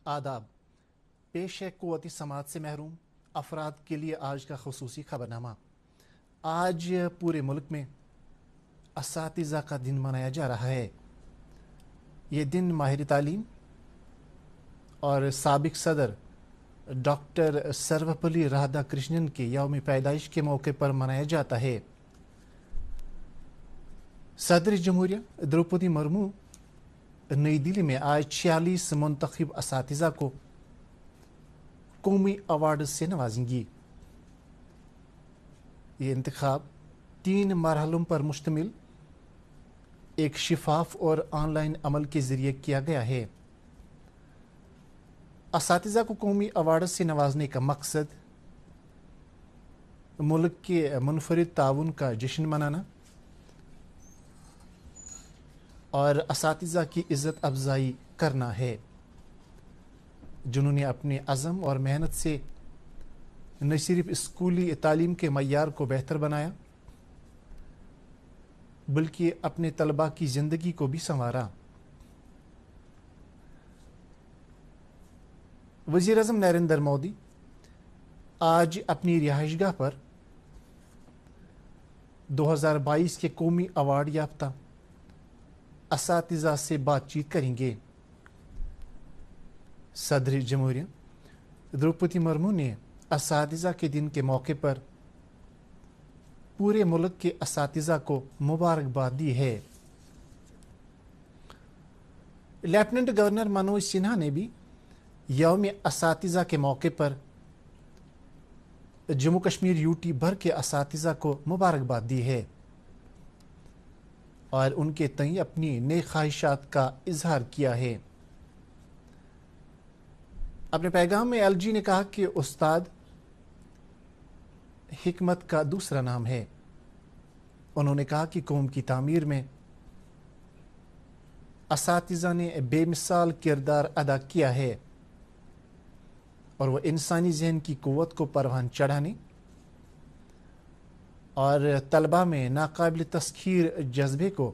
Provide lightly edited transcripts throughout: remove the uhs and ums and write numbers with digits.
आदाब। पेश है क़ुव्वत समात से महरूम अफराद के लिए आज का खसूसी खबरनामा। आज पूरे मुल्क में असातिज़ा का दिन मनाया जा रहा है। ये दिन माहिर तालीम और साबिक सदर डॉक्टर सर्वपल्ली राधाकृष्णन के यौम पैदाइश के मौके पर मनाया जाता है। सदर जमहूरिया द्रौपदी मुर्मू नई दिल्ली में आज 46 मुंतखब असातिज़ा को कौमी अवार्ड से नवाजेंगी। ये इंतखाब 3 मरहलों पर मुश्तमिल एक शिफाफ और ऑनलाइन अमल के ज़रिए किया गया है। असातिज़ा को कौमी अवार्ड से नवाजने का मकसद मुल्क के मुनफरिद ताउन का जश्न मनाना और असातिज़ा की इज़्ज़त अफजाई करना है, जिन्होंने अपने अज़म और मेहनत से न सिर्फ स्कूली तालीम के मय्यार को बेहतर बनाया बल्कि अपने तलबा की ज़िंदगी को भी संवारा। वज़ीर आज़म नरेंद्र मोदी आज अपनी रिहाइशगाह पर 2022 के कौमी अवार्ड याफ्ता असातिज़ा से बातचीत करेंगे। सदर जमहूरिया द्रौपदी मुर्मू ने असातिज़ा के दिन के मौके पर पूरे मुल्क के असातिज़ा को मुबारकबाद दी है। लेफ्टिनेंट गवर्नर मनोज सिन्हा ने भी यौम असातिज़ा के मौके पर जम्मू कश्मीर यूटी भर के असातिज़ा को मुबारकबाद दी है और उनके तई अपनी नेक ख्वाहिशात का इजहार किया है। अपने पैगाम में एलजी ने कहा कि उस्ताद हिकमत का दूसरा नाम है। उन्होंने कहा कि कौम की तामीर में असातिज़ा ने बेमिसाल किरदार अदा किया है और वह इंसानी जहन की क़ुव्वत को परवान चढ़ाने और तलबा में नाकाबिल तस्खीर जज्बे को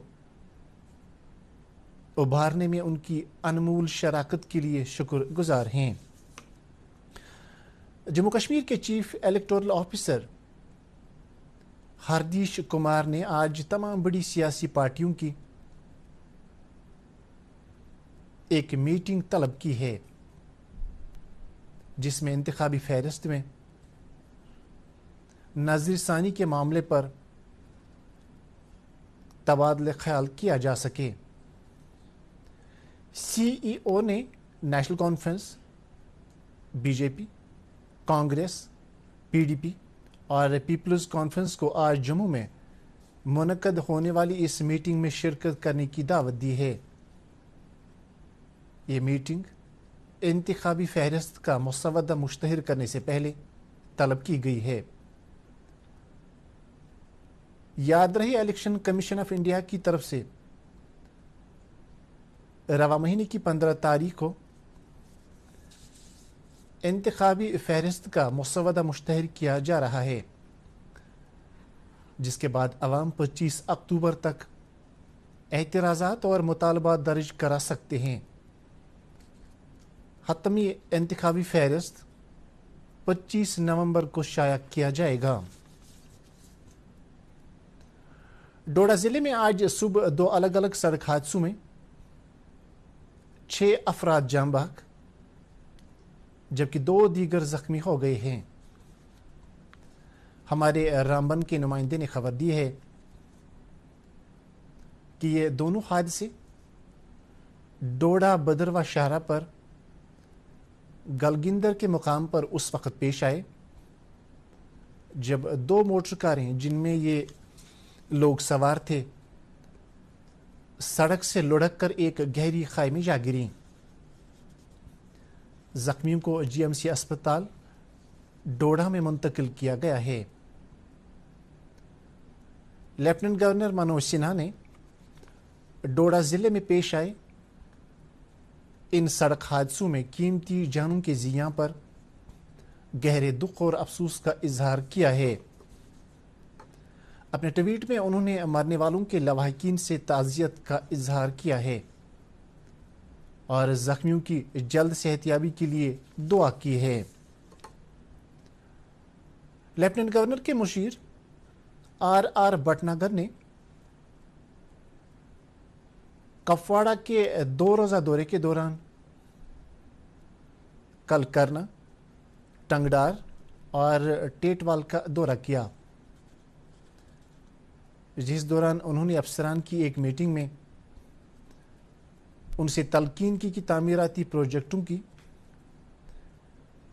उभारने में उनकी अनमोल शराकत के लिए शुक्रगुजार हैं। जम्मू कश्मीर के चीफ इलेक्टोरल ऑफिसर हरदीश कुमार ने आज तमाम बड़ी सियासी पार्टियों की एक मीटिंग तलब की है, जिसमें इंतखाबी फहरिस्त में नज़रसानी के मामले पर तबादले ख्याल किया जा सके। सीईओ ने national conference, BJP, Congress, PDP और पीपल्स कॉन्फ्रेंस को आज जम्मू में मुनक्कद होने वाली इस मीटिंग में शिरकत करने की दावत दी है। ये मीटिंग इंतखाबी फहरिस्त का मुसवदा मुश्तहर करने से पहले तलब की गई है। याद रहे, इलेक्शन कमीशन ऑफ इंडिया की तरफ से रवा महीने की 15 तारीख को इंतखाबी फहरिस्त का मुसवदा मुश्तहर किया जा रहा है, जिसके बाद अवाम 25 अक्टूबर तक एतराज़ात और मुतालबात दर्ज करा सकते हैं। हतमी इंतखाबी फहरिस्त 25 नवंबर को शाया किया जाएगा। डोडा जिले में आज सुबह 2 अलग अलग सड़क हादसों में 6 अफराद जान बहक जबकि 2 दीगर जख्मी हो गए हैं। हमारे रामबन के नुमाइंदे ने खबर दी है कि ये दोनों हादसे डोडा बदरवा शाहरा पर गलगिंदर के मुकाम पर उस वक्त पेश आए जब 2 मोटर कारें जिनमें ये लोग सवार थे सड़क से लुढ़क कर एक गहरी खाई में जा गिरी। जख्मियों को जीएमसी अस्पताल डोडा में मुंतकिल किया गया है। लेफ्टिनेंट गवर्नर मनोज सिन्हा ने डोडा जिले में पेश आए इन सड़क हादसों में कीमती जानों के ज़ियां पर गहरे दुख और अफसोस का इजहार किया है। अपने ट्वीट में उन्होंने मरने वालों के लवाहिकीन से ताज़ियत का इजहार किया है। اور زخمیوں کی جلد صحتیابی کے لیے دعا کی ہے۔ لیفٹیننٹ گورنر کے مشیر آر بھٹناگر نے کپواڑہ کے 2 روزہ دورے کے دوران کل کرنا، ٹنگڈار اور ٹیٹوال کا دورہ کیا، جس دوران انہوں نے افسران کی ایک میٹنگ میں ان سے تلقین کی کہ تعمیراتی پروجیکٹوں کی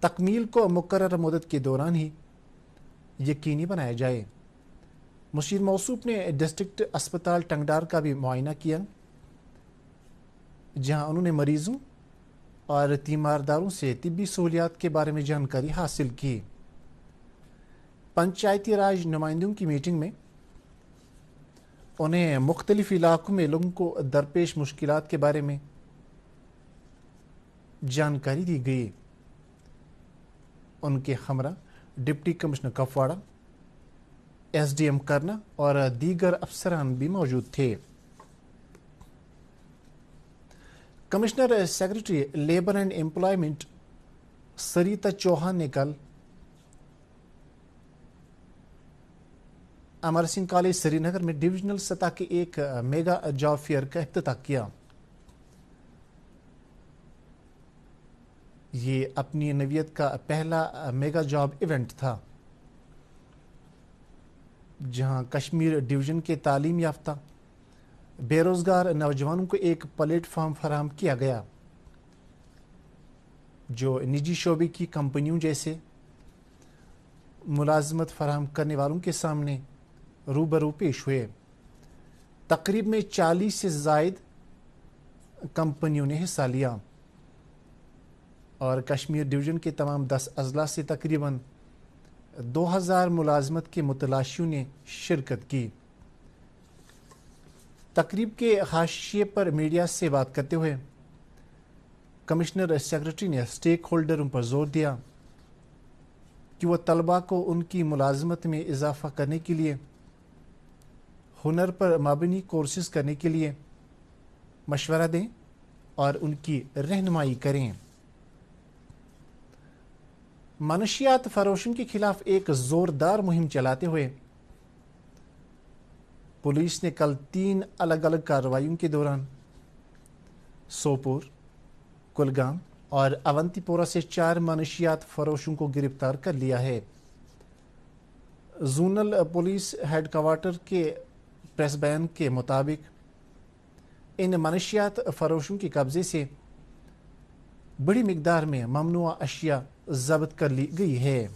تکمیل کو مقررہ مدت کے دوران ہی یقینی بنایا جائے۔ مشیر موصوف نے ڈسٹرکٹ اسپتال ٹنگڈار کا بھی معائنہ کیا، جہاں انہوں نے مریضوں اور تیمارداروں سے طبی سہولیات کے بارے میں جانکاری حاصل کی۔ پنچایتی راج نمائندوں کی میٹنگ میں انہیں مختلف علاقوں میں لوگوں کو درپیش مشکلات کے بارے میں جانکاری دی گئی۔ ان کے ہمراہ deputy commissioner Kupwara, S D M Karnah اور دیگر افسران بھی موجود تھے۔ Commissioner secretary labour and employment Sarita Chauhan نے کل امر سنگھ کالج سری نگر میں ڈویژنل سطح کے ایک میگا جاب فیئر کا افتتاح کیا۔ یہ اپنی نوعیت کا پہلا میگا جاب ایونٹ تھا، جہاں کشمیر ڈویژن کے تعلیم یافتہ بے روزگار نوجوانوں کو ایک پلیٹ فارم فراہم کیا گیا، جو نجی شعبے کی کمپنیوں جیسے ملازمت فراہم کرنے والوں کے سامنے روبرو پیش ہوئے۔ تقریب میں 40 سے زائد کمپنیوں نے حصہ لیا اور کشمیر ڈویژن کے تمام 10 اضلاع سے تقریباً 2000 ملازمت کے متلاشیوں نے شرکت کی۔ تقریب کے حاشیے پر میڈیا سے بات کرتے ہوئے کمشنر سیکرٹری نے اسٹیک ہولڈروں پر زور دیا کہ وہ طلباء کو ان کی ملازمت میں اضافہ کرنے کے لیے ہنر پر مبنی کورسز کرنے کے لیے مشورہ دیں اور ان کی رہنمائی کریں۔ منشیات فروشوں کے خلاف ایک زوردار مہم چلاتے ہوئے پولیس نے کل 3 الگ الگ کارروائیوں کے دوران سوپور، کلگام اور اونتی پورہ سے 4 منشیات فروشوں کو گرفتار کر لیا ہے۔ زونل پولیس ہیڈ کوارٹر کے پریس بیان کے مطابق ان منشیات فروشوں کے قبضے سے بڑی مقدار میں ممنوعہ اشیاء ضبط کر لی گئی ہے۔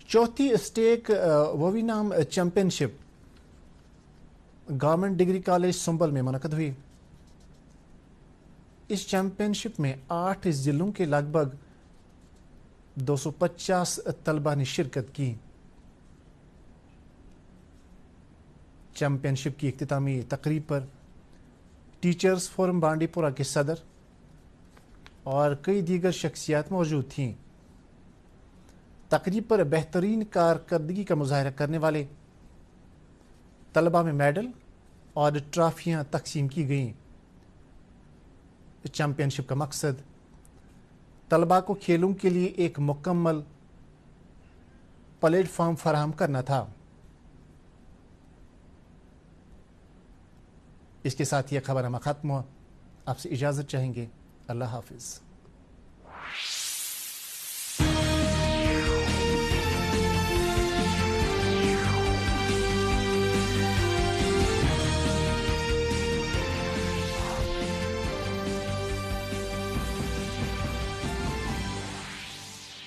چوتھی اسٹیک ووینام چیمپئن شپ گورنمنٹ ڈگری کالج سنبل میں منعقد ہوئی۔ اس چیمپئن شپ میں 8 ضلعوں کے لگ بھگ 250 طلباء نے شرکت کی۔ چیمپئن شپ کی اختتامی تقریب پر ٹیچرز فورم بانڈی پورہ کے صدر اور کئی دیگر شخصیات موجود تھیں۔ تقریب پر بہترین کارکردگی کا مظاہرہ کرنے والے طلباء میں میڈل اور ٹرافیاں تقسیم کی گئیں۔ چیمپئن شپ کا مقصد طلباء کو کھیلوں کے لیے ایک مکمل پلیٹ فارم فراہم کرنا تھا۔ اس کے ساتھ یہ خبرنامہ ختم ہوا۔ آپ سے اجازت چاہیں گے۔ اللہ حافظ۔